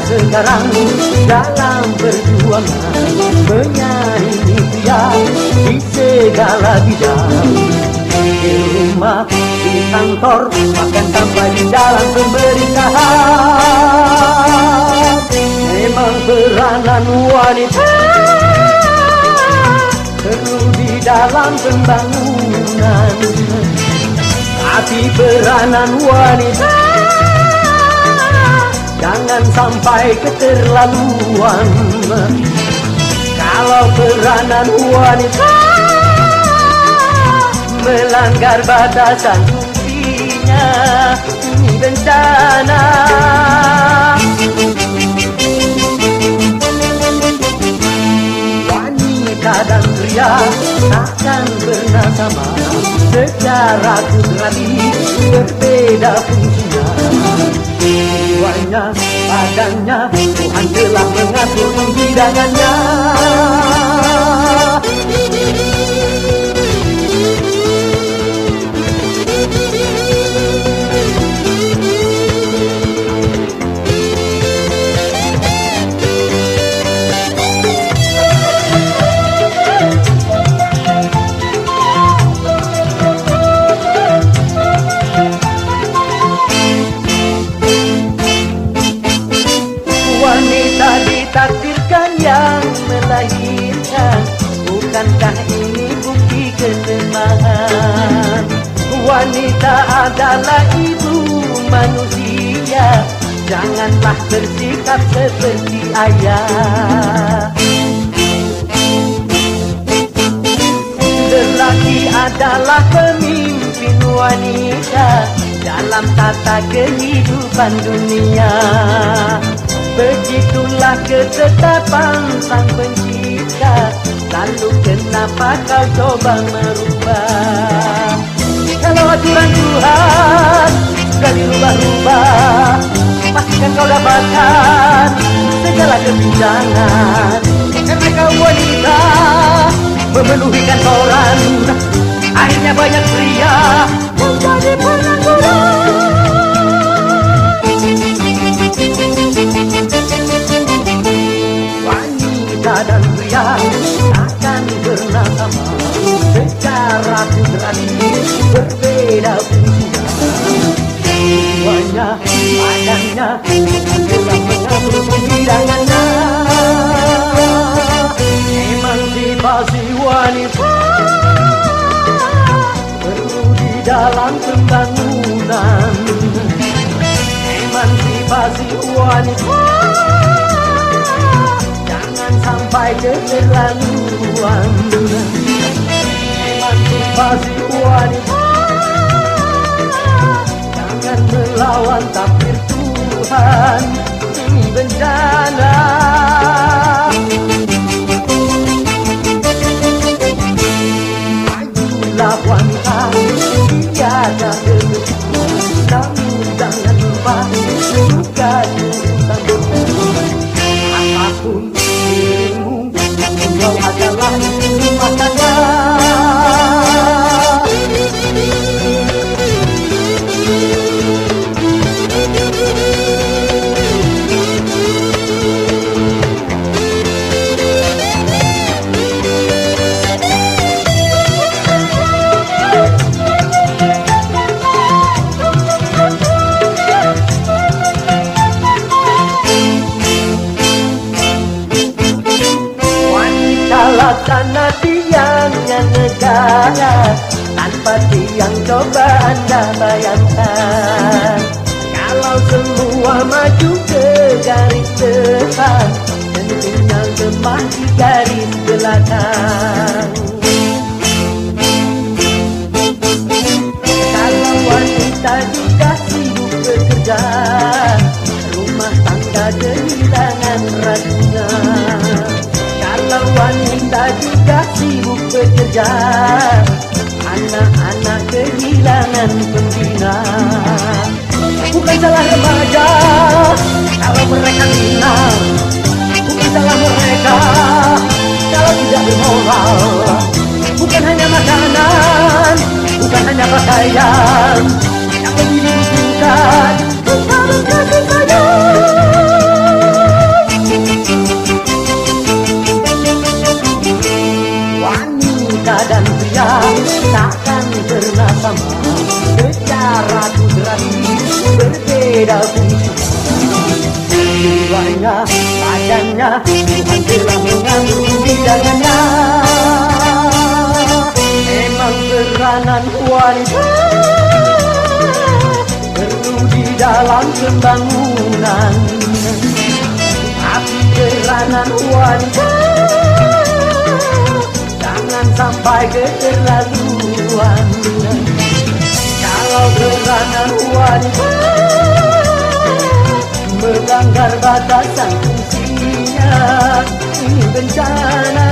sekarang dalam perjuangan menyaingi pria di segala bidang. Di rumah, di kantor, bahkan sampai di dalam pemerintahan. Memang peranan wanita perlu di dalam pembangunan, tapi peranan wanita jangan sampai keterlaluan. Kalau peranan wanita melanggar batasan fungsinya, ini bencana. Wanita dan pria takkan pernah sama, secara kudrati berbeda fungsinya. Jiwanya, badannya, Tuhan telah mengatur pembidangannya. Wanita ditakdirkan yang melahirkan, bukankah ini bukti kelemahan? Wanita adalah ibu manusia, janganlah bersikap seperti ayah. Lelaki adalah pemimpin wanita dalam tata kehidupan dunia. Begitulah ketetapan Sang Pencipta, lalu kenapa kau coba merubah? Kalau aturan Tuhan sudah dirubah-rubah, pastikan kau dapatkan segala kebincangan. Karena kau wanita memenuhi kantoran, akhirnya banyak pria menjadi pengangguran. Wanita dan pria takkan pernah sama, secara kudrati berbeda fungsinya. Jiwanya, badannya telah mengatur pembidangannya. Emansipasi wanita perlu di dalam pembangunan. Emansipasi wanita jangan sampai keterlaluan. Emansipasi wanita jangan melawan takdir Tuhan, ini bencana. Majulah wanita, tiada kebetulan, namun jangan lupa juga urusan. Apapun dirimu, engkau adalah rumah tangga. Laksana tiangnya negara, tanpa tiang coba Anda bayangkan. Kalau semua maju ke garis depan, tentunya lemah di garis belakang. Kalau wanita juga sibuk bekerja, rumah tangga kehilangan ratunya. Kalau wanita juga sibuk bekerja, anak-anak kehilangan pembina. Bukan salah remaja kalau mereka minang, bukan salah mereka kalau tidak bermoral. Bukan hanya makanan, bukan hanya pakaian yang lebih dibutuhkan, bukan kasih sayang. berakhir berbeda fungsi. Jiwanya, badannya, Tuhan telah mengambil bidangannya. Memang peranan wanita perlu di dalam pembangunan, tapi peranan wanita jangan sampai keterlaluan. Kalau peranan wanita melanggar batasan fungsinya, ini bencana.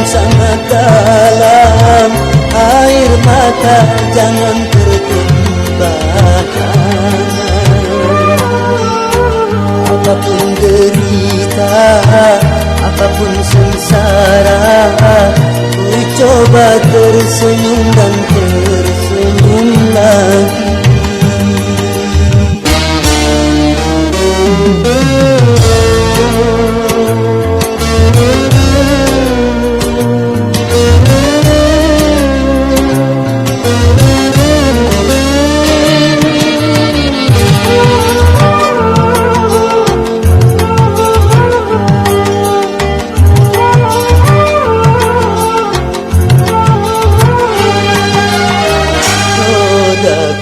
sangat dalam, air mata jangan tertumpahkan. Apapun derita, apapun sengsara, ku coba tersenyum dan tersenyum lagi.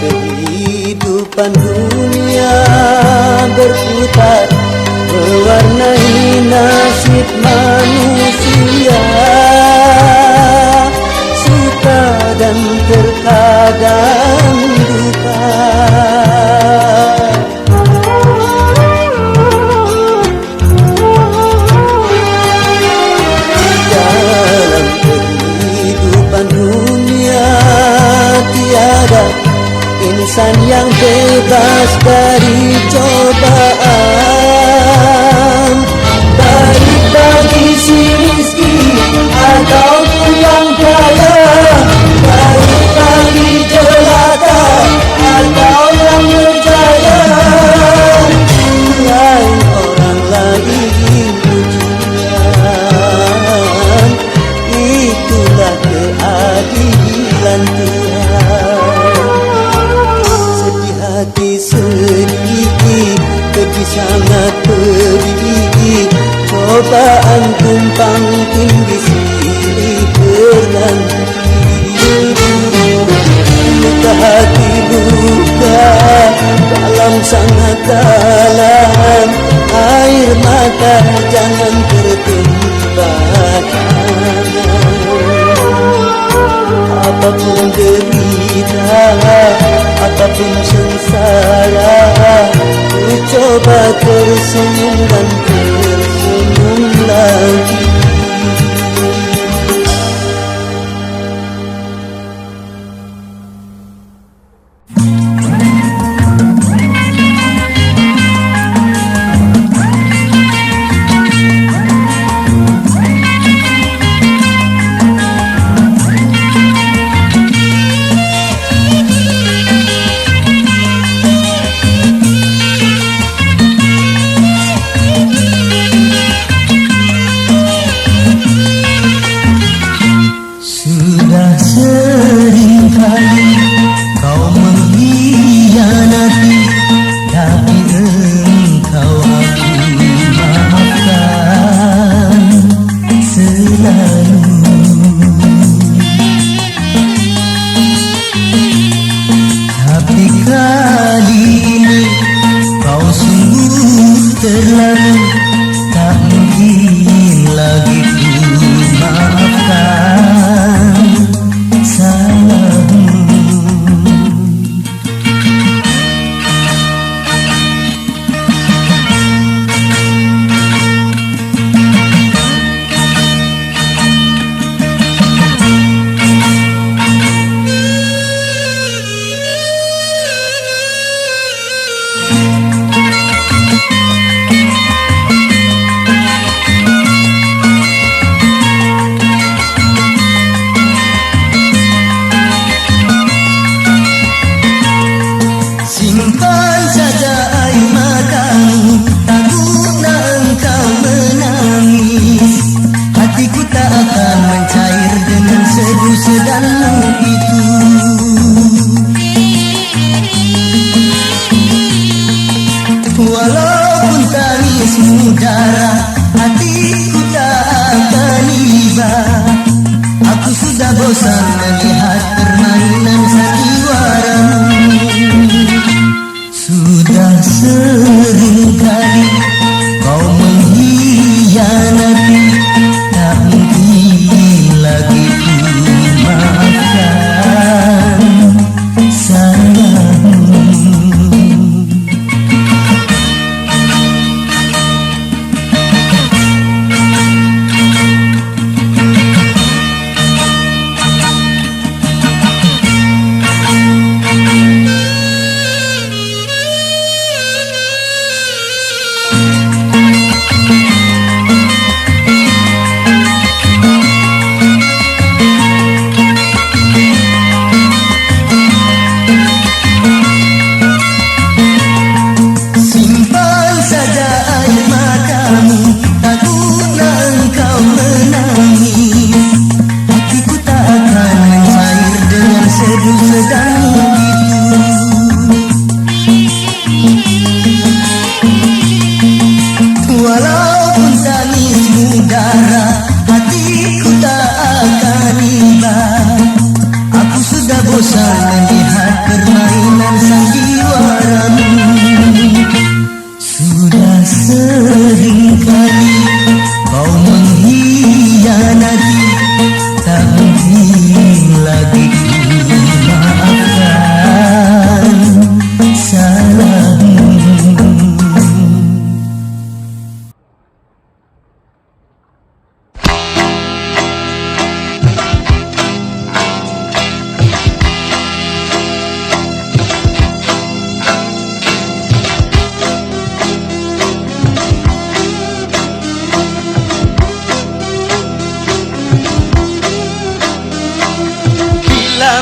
Kehidupan dunia berputar, mewarnai nasib manusia, suka dan terkadang duka. Dalam kehidupan dunia tiada insan yang bebas dari cobaan, baik bagi si miskin ataupun yang kaya, baik bagi jelata atau yang berjaya. Lain orang lain ujian, itulah keadilan Tuhan. Hati sedikit, pedih sangat pedih, cobaan tumpang tindih silih berganti. Luka hati luka dalam sangat dalam, air mata jangan tertumpahkan. Apapun derita, apapun sengsara, ku coba tersenyum dan tersenyum lagi. bosan melihat permainan sandiwaramu. Sudah sering kali kau mengkhianati, tak mungkin lagi ku maafkan sayangmu. udara, hatiku tak akan iba. Aku sudah bosan melihat permainan sandiwaramu. Sudah sering kali kau mengkhianati, tak mungkin lagi ku maafkan salahmu.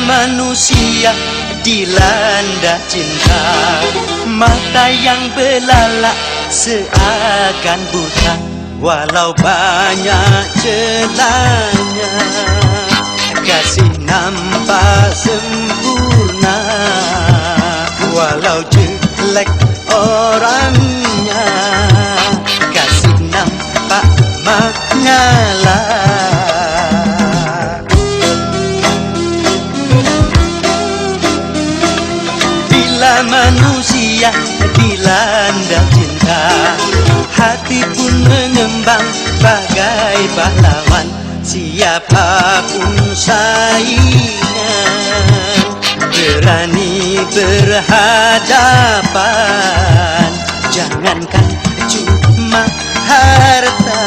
Manusia dilanda cinta, mata yang belalak seakan buta, walau banyak celahnya. Kasih nampak sempurna, walau jelek orangnya. Kasih nampak mengalah. Manusia dilanda cinta, hati pun mengembang bagai pahlawan, siapapun saingan, berani berhadapan. Jangankan cuma harta,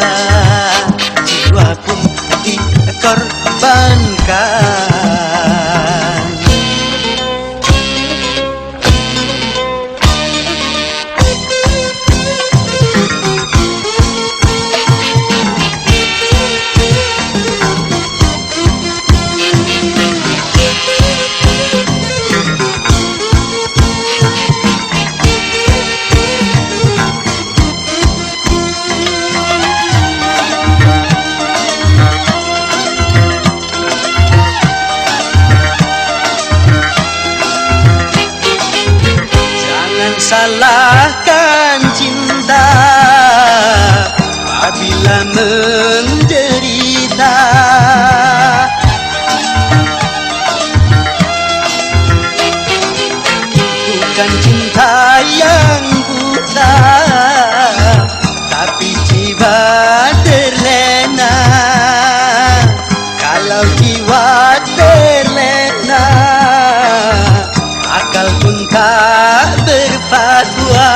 jiwa pun dikorbankan. Salahkan cinta apabila menderita. Bukan cinta yang buta, tapi jiwa terlena. Kalau jiwa terlena, akal pun tak berfatwa.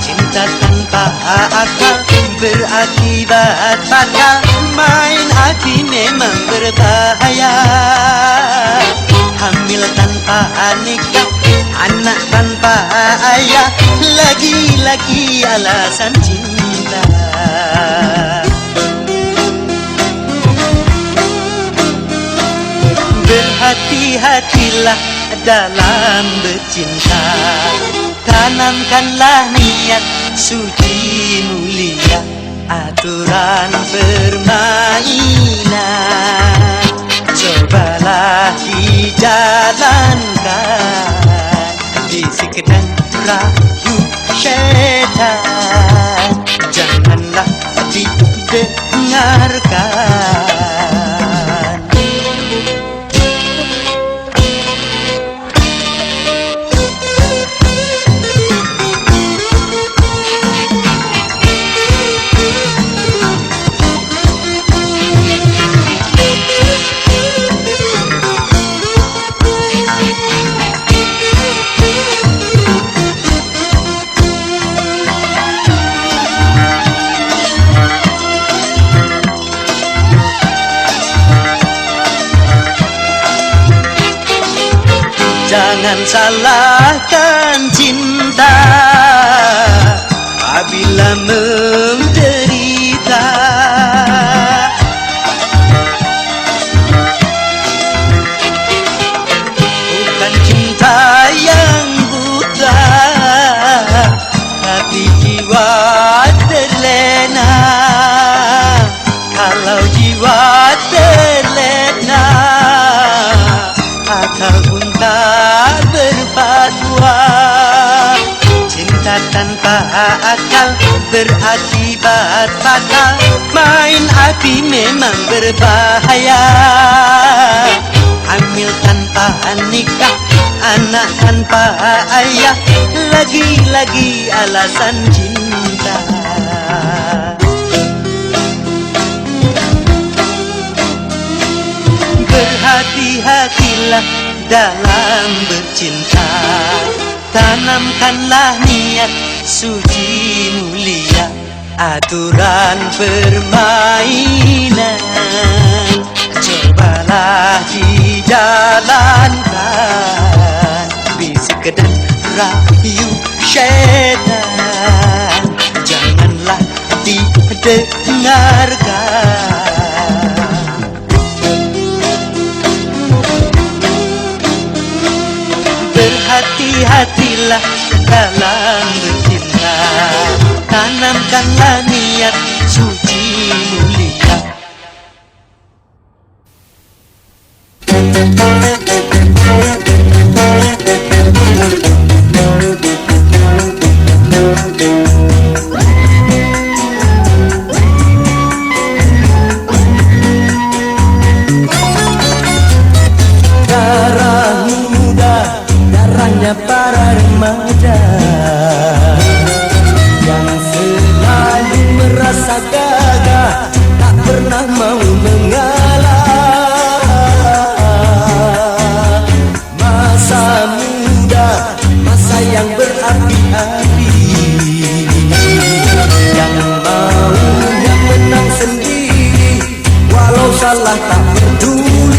Cinta tanpa akal berakibat fatal. Main hati memang berbahaya. Hamil tanpa nikah, anak tanpa ayah, lagi-lagi alasan cinta. Berhati-hatilah dalam bercinta, tanamkanlah niat suci mulia, aturan permainan cobalah dijalankan. Bisik dan rayu syaitan janganlah didengarkan. Jangan salahkan cinta apabila menderita. Bukan cinta yang buta, tapi jiwa terlena. Kalau jiwa terlena, akal pun tak berfatwa. Cinta tanpa akal berakibat fatal. Api memang berbahaya. Hamil tanpa nikah, anak tanpa ayah, lagi-lagi alasan cinta. Berhati-hatilah dalam bercinta, tanamkanlah niat suci mulia, aturan permainan cobalah dijalankan. Bisik dan rayu syaitan janganlah didengarkan. Berhati-hatilah dalam bercinta, tanamkanlah niat suci mulia. Darah muda, darahnya para remaja yang selalu merasa gagah, tak pernah mau mengalah. Masa muda, masa yang berapi-api, yang mau yang menang sendiri, walau salah tak peduli.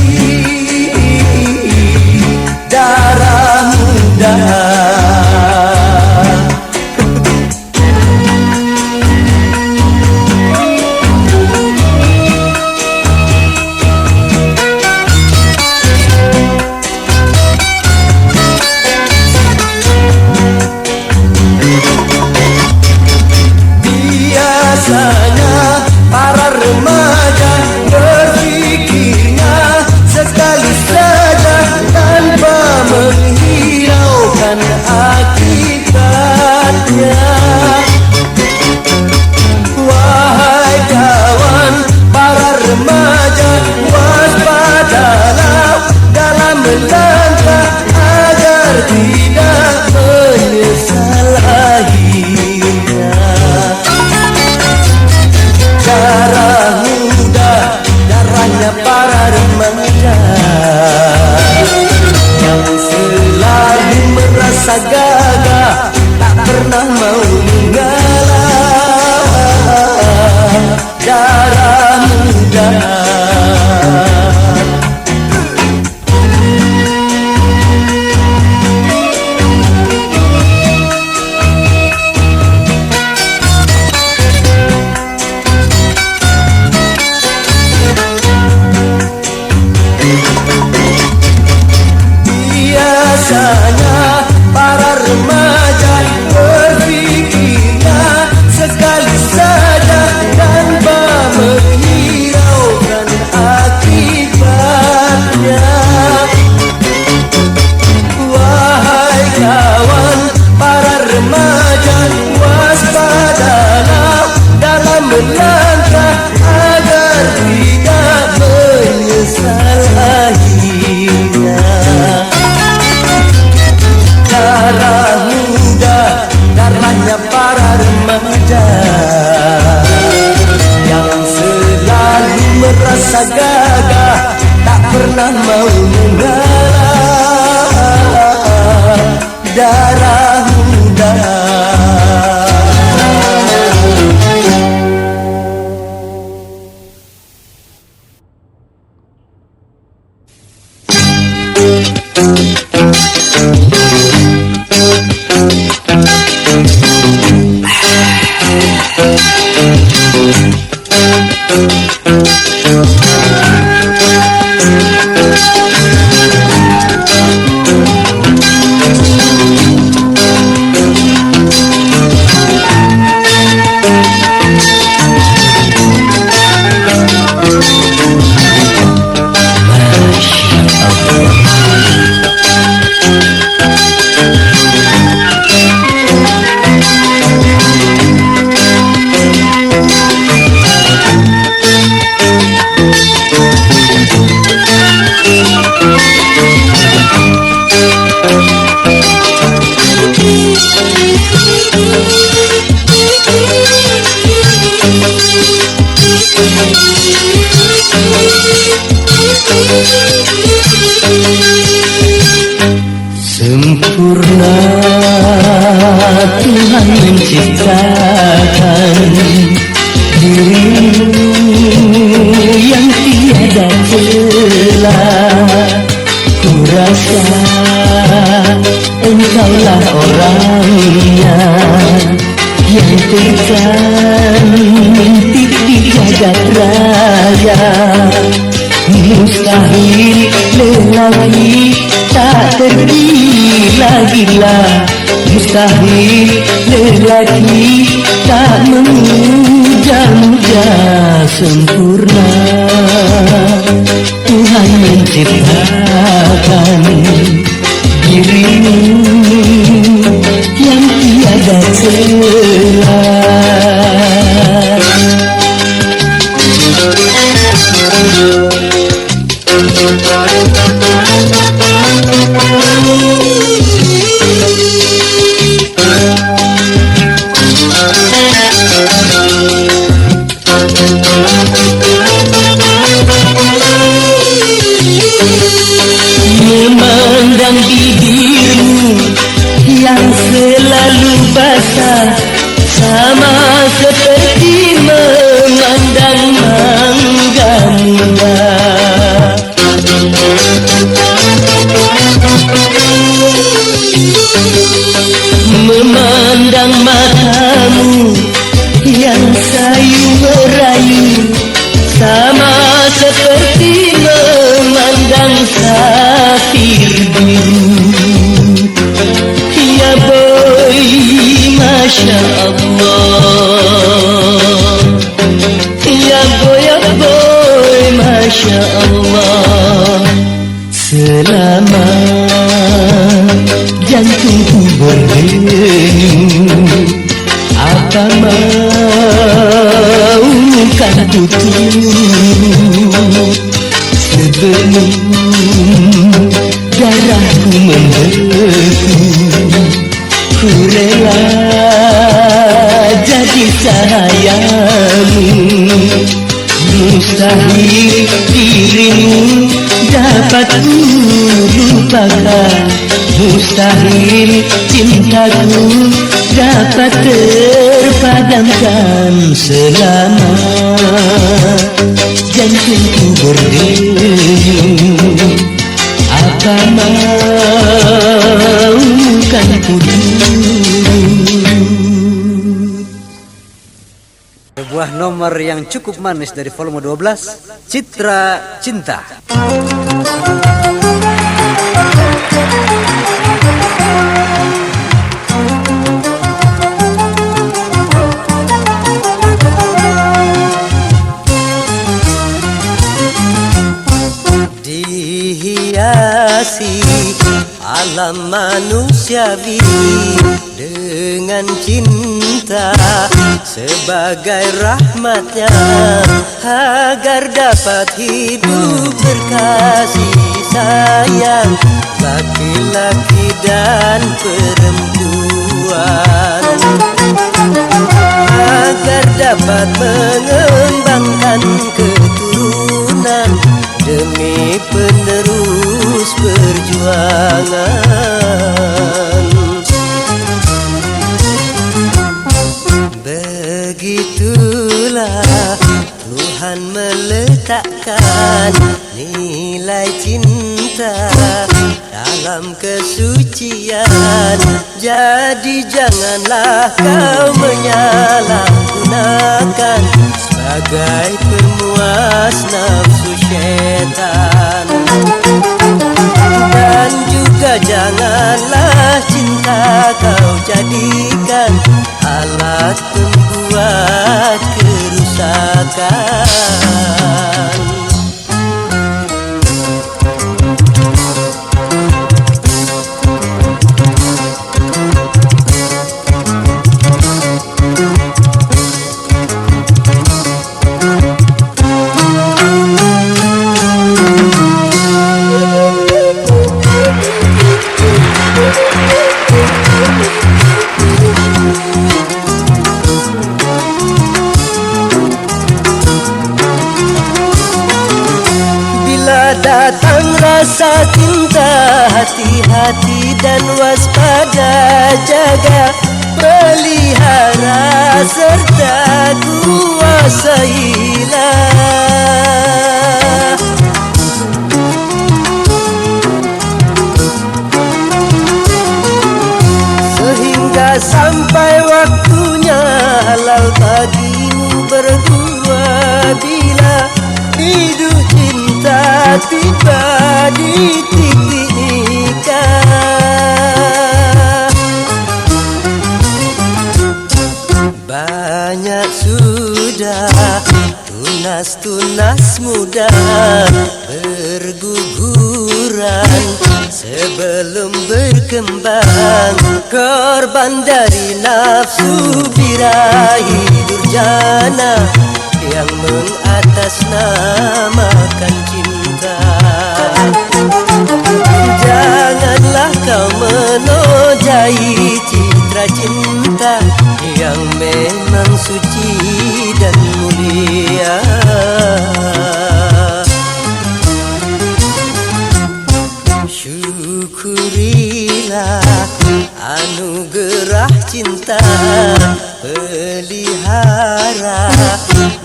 Darah muda, biasanya para remaja berpikirnya sekali saja tanpa menghiraukan akibatnya. Wahai kawan para remaja, waspadalah dalam melangkah agar tidak menyesal akhirnya. Darah muda, darahnya para remaja yang selalu merasa gagah, tak pernah mau mengalah. Darah muda, biasanya para remaja berpikirnya sekali saja tanpa menghiraukan akibatnya. Wahai kawan para remaja, waspadalah dalam melangkah agar tidak menyesal akhirnya. Darah muda, darahnya para remaja yang selalu merasa gagah, tak pernah mau mengalah. Darah muda. Sempurna Tuhan menciptakan dirimu yang tiada celah. Ku rasa engkaulah orangnya yang tercantik di jagat raya. Mustahil lelaki tak tergila-gila, mustahil lelaki tak memuja-muja. Sempurna Tuhan menciptakan dirimu yang tiada celah. Memandang bibirmu yang selalu basah, sama seperti memandang mangga muda. Memandang matamu yang sayu merayu, sama seperti memandang safir biru. Ya boy, Masya Allah. Ya boy, Masya Allah. Selama jantungku berdenyut, apa mau kan ku turut sebelum darahku membeku. Ku rela jadi sahayamu, mustahil dirimu dapat ku lupakan, mustahil cintaku dapat terpadamkan. Selama jantungku berdenyut, apa mau kan ku Sebuah nomor yang cukup manis dari volume 12, Citra Cinta. Dihiasi alam manusiawi dengan cinta sebagai rahmatnya, agar dapat hidup berkasih sayang laki-laki dan perempuan, agar dapat mengembangkan keturunan demi penerus perjuangan. Begitulah Tuhan meletakkan nilai cinta dalam kesucian. Jadi janganlah kau menyalahgunakan sebagai pemuas nafsu syaitan. Dan juga janganlah cinta kau jadikan alat pembuat kerusakan. datang rasa cinta, hati-hati dan waspada, jaga, pelihara serta kuasailah. Sehingga sampai waktunya halal bagimu berdua, bila hidup cinta tiba di titik nikah. Banyak sudah tunas-tunas muda berguguran sebelum berkembang, korban dari nafsu birahi durjana yang mengatasnamakan cinta. Janganlah kau menodai citra cinta yang memang suci dan mulia. Syukurilah anugerah cinta, pelihara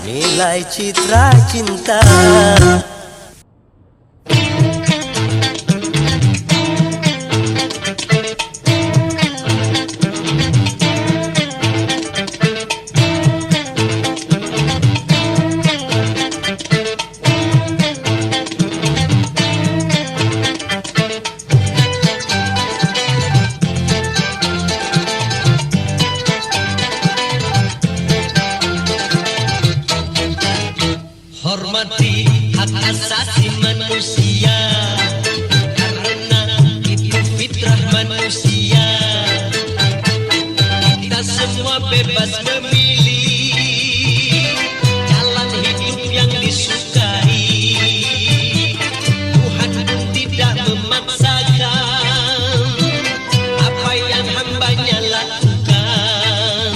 nilai citra cinta. Hormati hak asasi manusia, karena itu fitrah manusia. Kita semua bebas memilih jalan hidup yang disukai. Tuhan pun tidak memaksakan apa yang hambanya lakukan.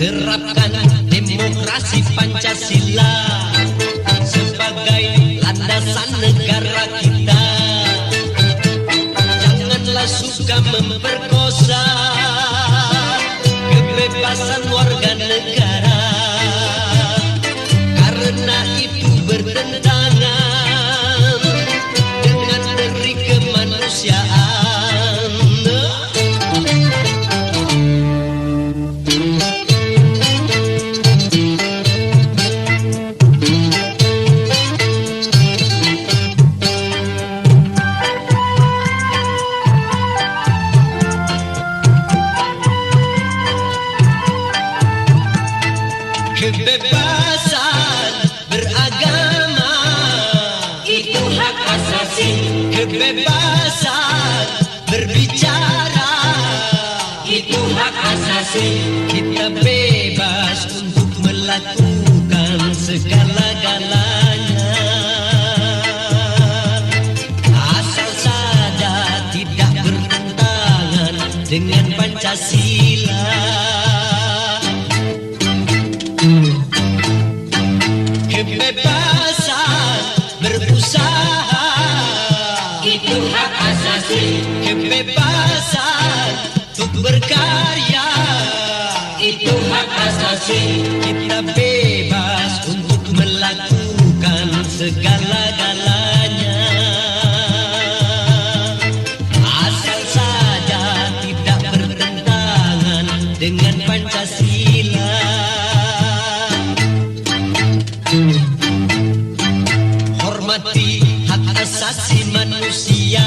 Terapkan demokrasi Pancasila sebagai landasan negara kita. Janganlah suka memperkosa kebebasan warga negara, karena itu bertentangan dengan dari kemanusiaan. Kebebasan beragama itu hak asasi. Kebebasan berbicara itu hak asasi. Kita bebas untuk melakukan segala-galanya, asal saja tidak bertentangan dengan Pancasila. Kebebasan berusaha itu hak asasi. Kebebasan untuk berkarya itu hak asasi. Kita bebas untuk melakukan segala-galanya, asal saja tidak bertentangan dengan Pancasila. Hormati hak asasi manusia,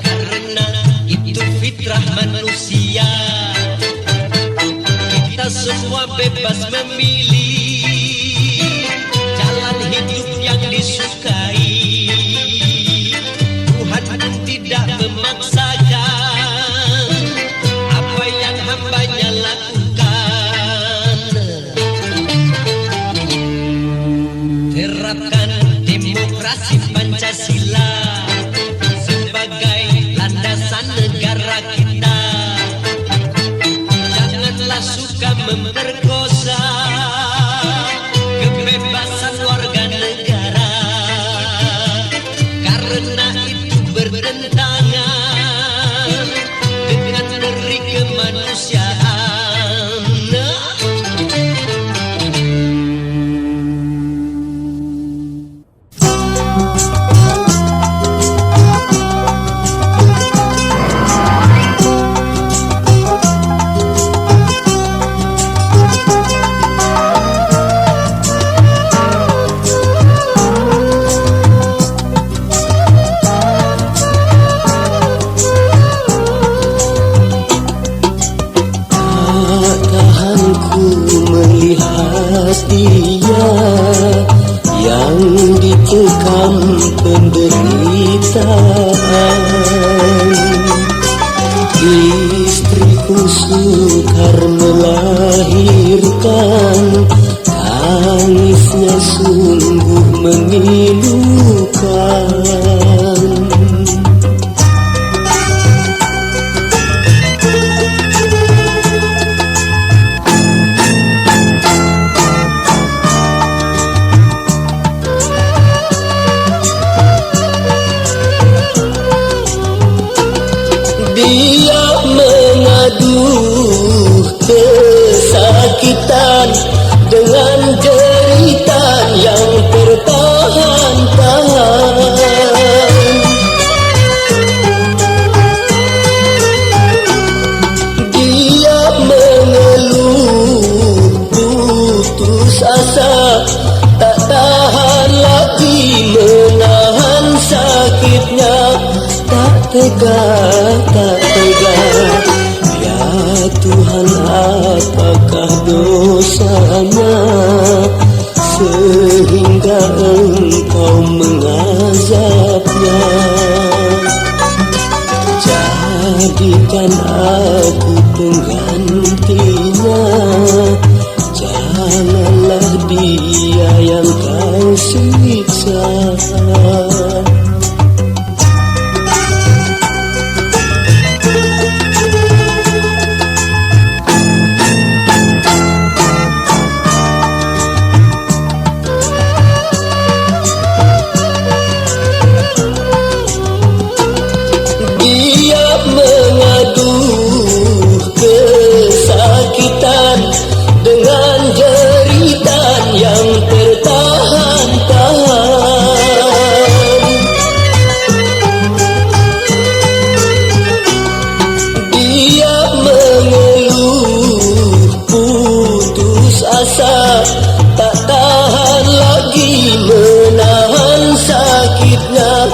karena itu fitrah manusia. Kita semua bebas memilih jalan hidup yang disukai. Tuhan pun tidak memaksakan apa yang hambanya lakukan. Terapkan demokrasi Pancasila sebagai landasan negara kita. Janganlah suka memperkosa kebebasan Manisnya sungguh memilukan. Dia mengaduh kesakitan dengan jeritan yang tertahan-tahan. Dia mengeluh putus asa, tak tahan lagi menahan sakitnya. Tak tega, tak tega. Ya Tuhan, apakah dosanya sehingga Engkau mengazabnya? Jadikan aku penggantinya, janganlah dia yang Kau siksa. Dengan jeritan yang tertahan-tahan. Dia mengeluh putus asa, tak tahan lagi menahan sakitnya.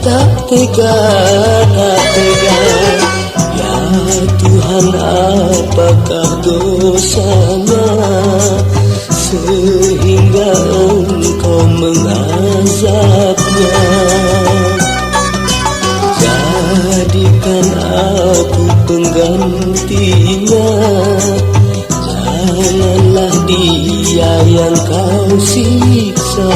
Tak tega, tak tega. Ya Tuhan, apakah dosanya sehingga Engkau mengazabnya? Jadikan aku penggantinya, janganlah dia yang Kau siksa.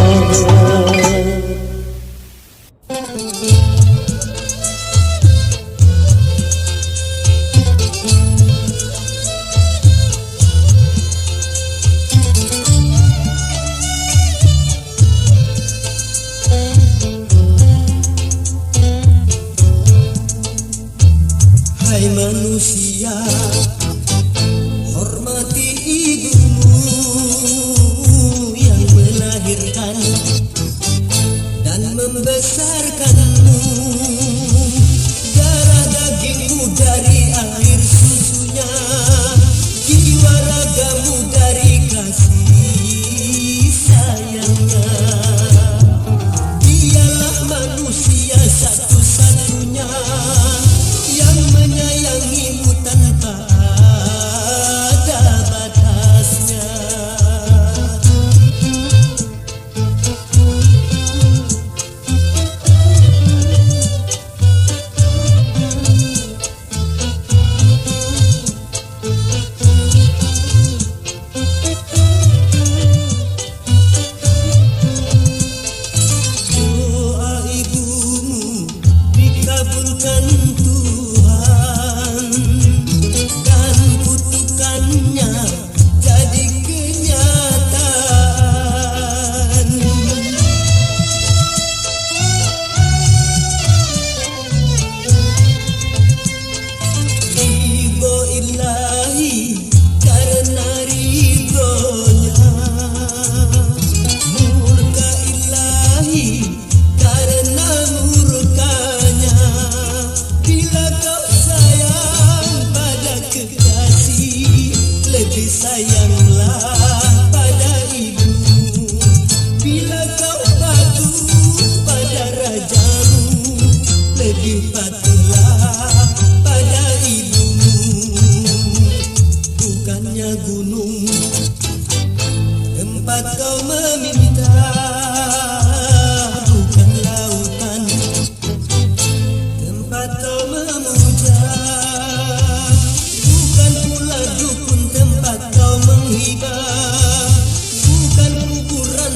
Hai manusia, hormati ibumu yang melahirkan dan membesarkanmu. Darah dagingmu dari air susunya, jiwa ragamu dari kasih sayangnya. Dialah manusia satu-satunya yang menyayangimu tanpa ada batasnya. Doa ibumu dikabulkan Tuhan dan kutukannya jadi kenyataan. Ridho ilahi karena ridhonya, murka ilahi karena murkanya. Bila kau sayang pada kekasih, lebih sayanglah pada ibu. Bila kau patuh pada rajamu, lebih patuhlah pada ibumu. Bukannya gunung tempat kau meminta, bukan lautan tempat kau memuja, bukan pula dukun tempat kau menghibah, bukan kuburan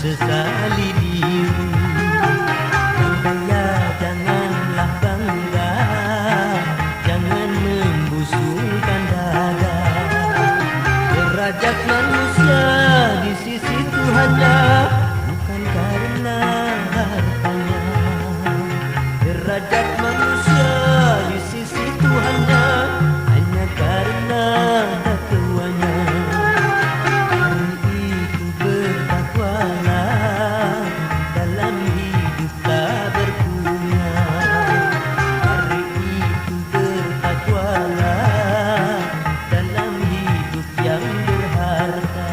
sesali diri. Bangga janganlah bangga, jangan membusungkan dada. Derajat manusia di sisi Tuhannya bukan karena hartanya. Derajat manusia di sisi Tuhannya hanya karena takwanya. Hari itu bertakwalah, dalam hidup tak berguna. Hari itu bertakwalah, dalam hidup yang berharga.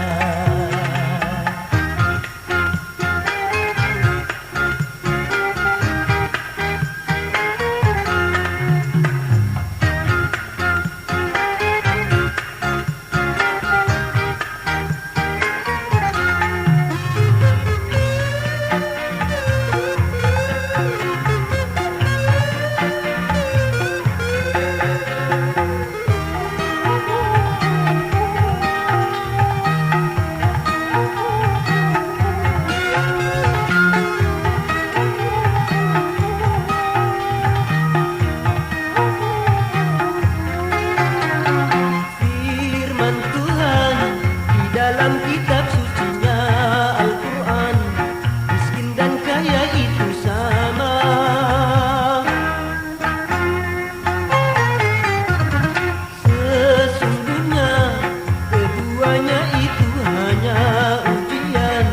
Firman Tuhan di dalam kitab sucinya Al-Quran, miskin dan kaya itu sama. Sesungguhnya keduanya itu hanya ujian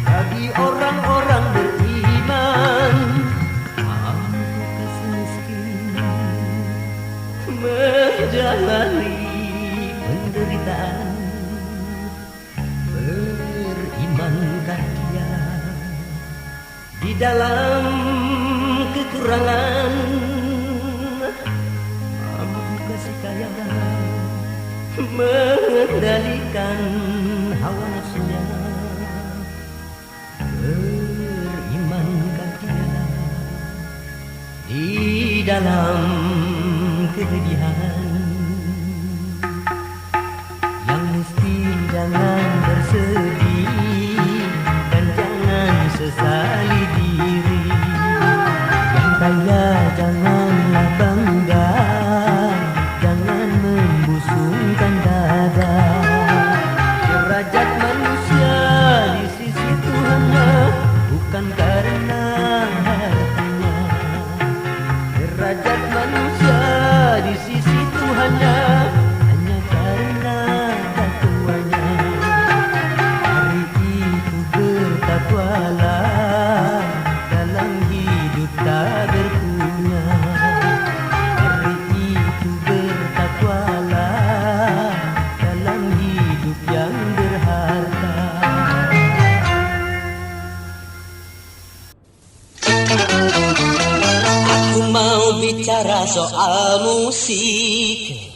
bagi orang-orang beriman. Mampukah miskin menjalani penderitaan? Berimankah dia di dalam kekurangan? Mampukah si kaya mengendalikan hawa nafsunya? Berimankah dia di dalam kesedihan? Yang miskin jangan bersedih dan jangan sesali diri. Yang kaya janganlah bangga, jangan membusungkan dada. Derajat manusia di sisi Tuhannya bukan karena hartanya. Derajat manusia di sisi Tuhannya hanya karena takwanya. Hari itu bertakwalah, dalam hidup tak berguna. Hari itu bertakwalah, dalam hidup yang berharga. Aku mau bicara soal musik.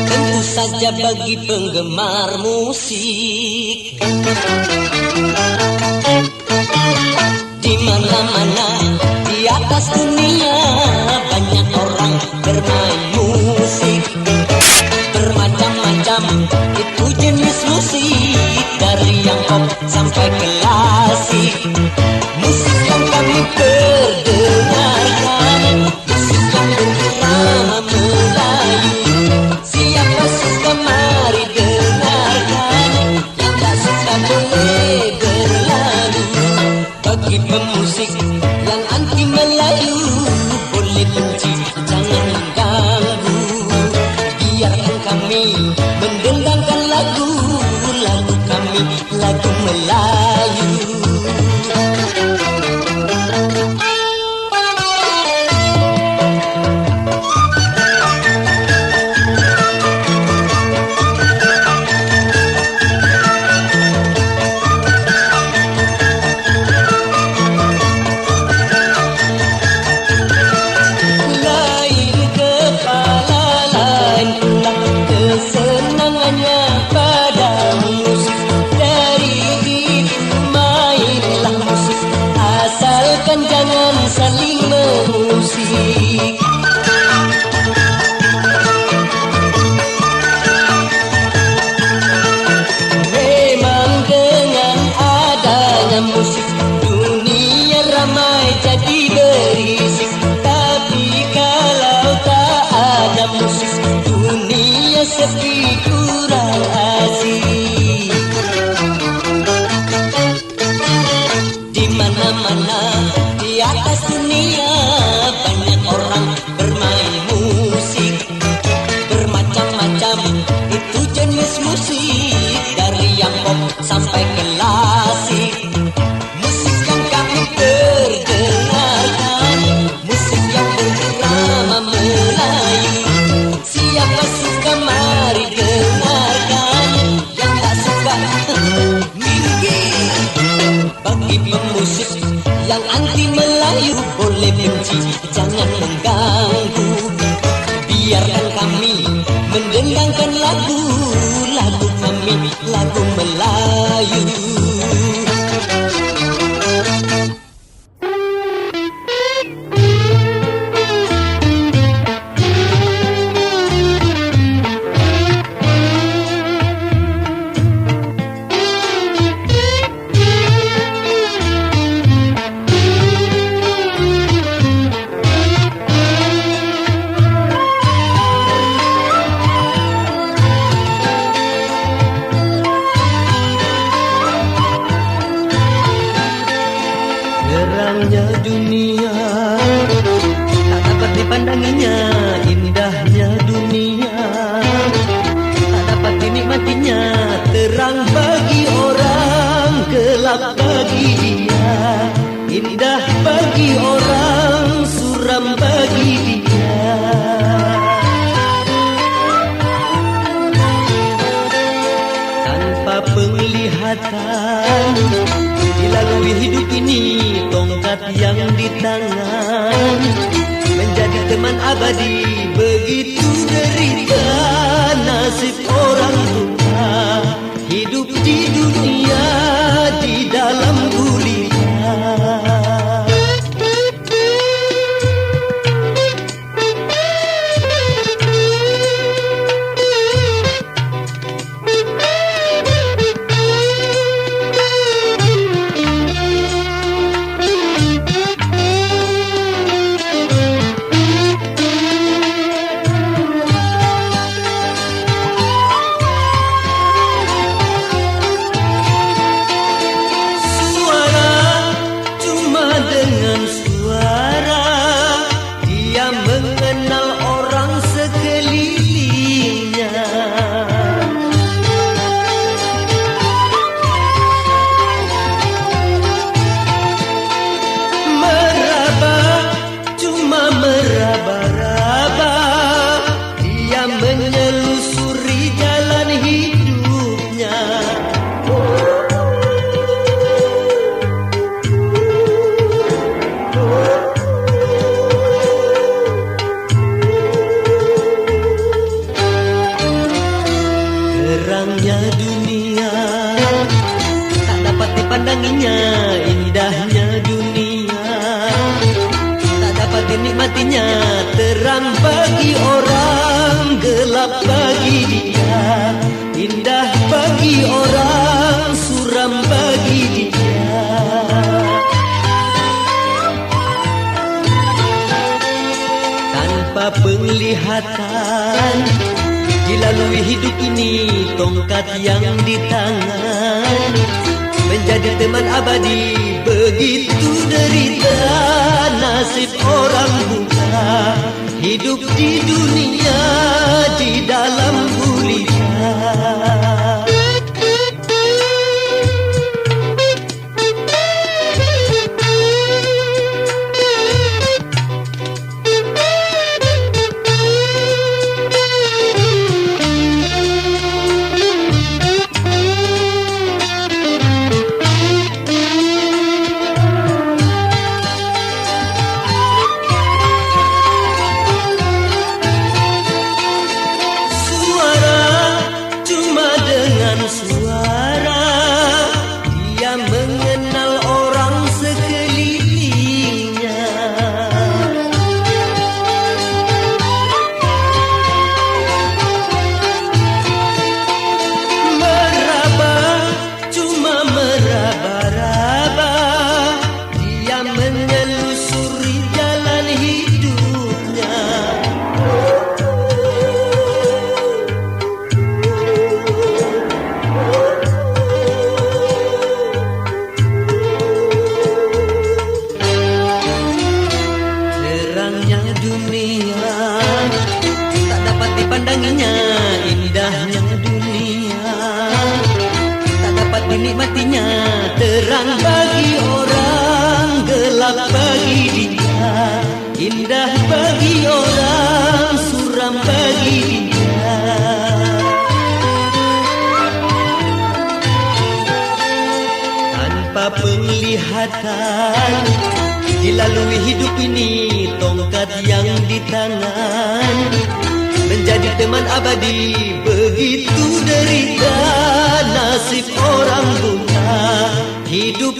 Tentu saja bagi penggemar musik, di mana-mana di atas dunia banyak orang bermain musik. Bermacam-macam itu jenis musik, dari yang pop sampai klasik. Musik yang kami perdengarkan, musik yang berirama Melayu. Siapa suka mari dengarkan, yang tak suka boleh berlalu. Bagi pemusik yang anti Melayu, boleh benci jangan mengganggu. Biarkan kami mendendangkan lagu kami, lagu Melayu. Lain kepala, lain pula kesenangannya pada musik. Dari itu main sampai klasik. Musik yang kami perdengarkan, musik yang berirama Melayu. Siapa suka mari dengarkan, yang tak suka minggir. Bagi pemusik yang anti Melayu boleh benci, jangan mengganggu. Biarkan kami mendendangkan lagu kami, lagu Melayu. Terangnya dunia tak dapat dipandanginya, indahnya dunia tak dapat dinikmatinya. Terang bagi orang, gelap bagi dia. Indah bagi orang, suram bagi dia. Tanpa penglihatan dilalui hidup ini, tongkat yang di tangan menjadi teman abadi. Begitu derita nasib orang tua, hidup di dunia di dalam gulita. Menyelusuri jalan hidupnya. Terangnya dunia tak dapat dipandanginya, indahnya dunia tak dapat dinikmatinya. Terang bagi orang, gelap bagi dia. Indah bagi orang, suram bagi dia. Tanpa penglihatan dilalui hidup ini, tongkat yang di tangan menjadi teman abadi. Begitu derita nasib orang buta, hidup di dunia di dalam gulita. menikmatinya. Terang bagi orang, gelap bagi dia. Indah bagi orang, suram bagi dia. Tanpa penglihatan dilalui hidup ini, tongkat yang di tangan menjadi teman abadi. Begitu derita nasib orang buta, hidup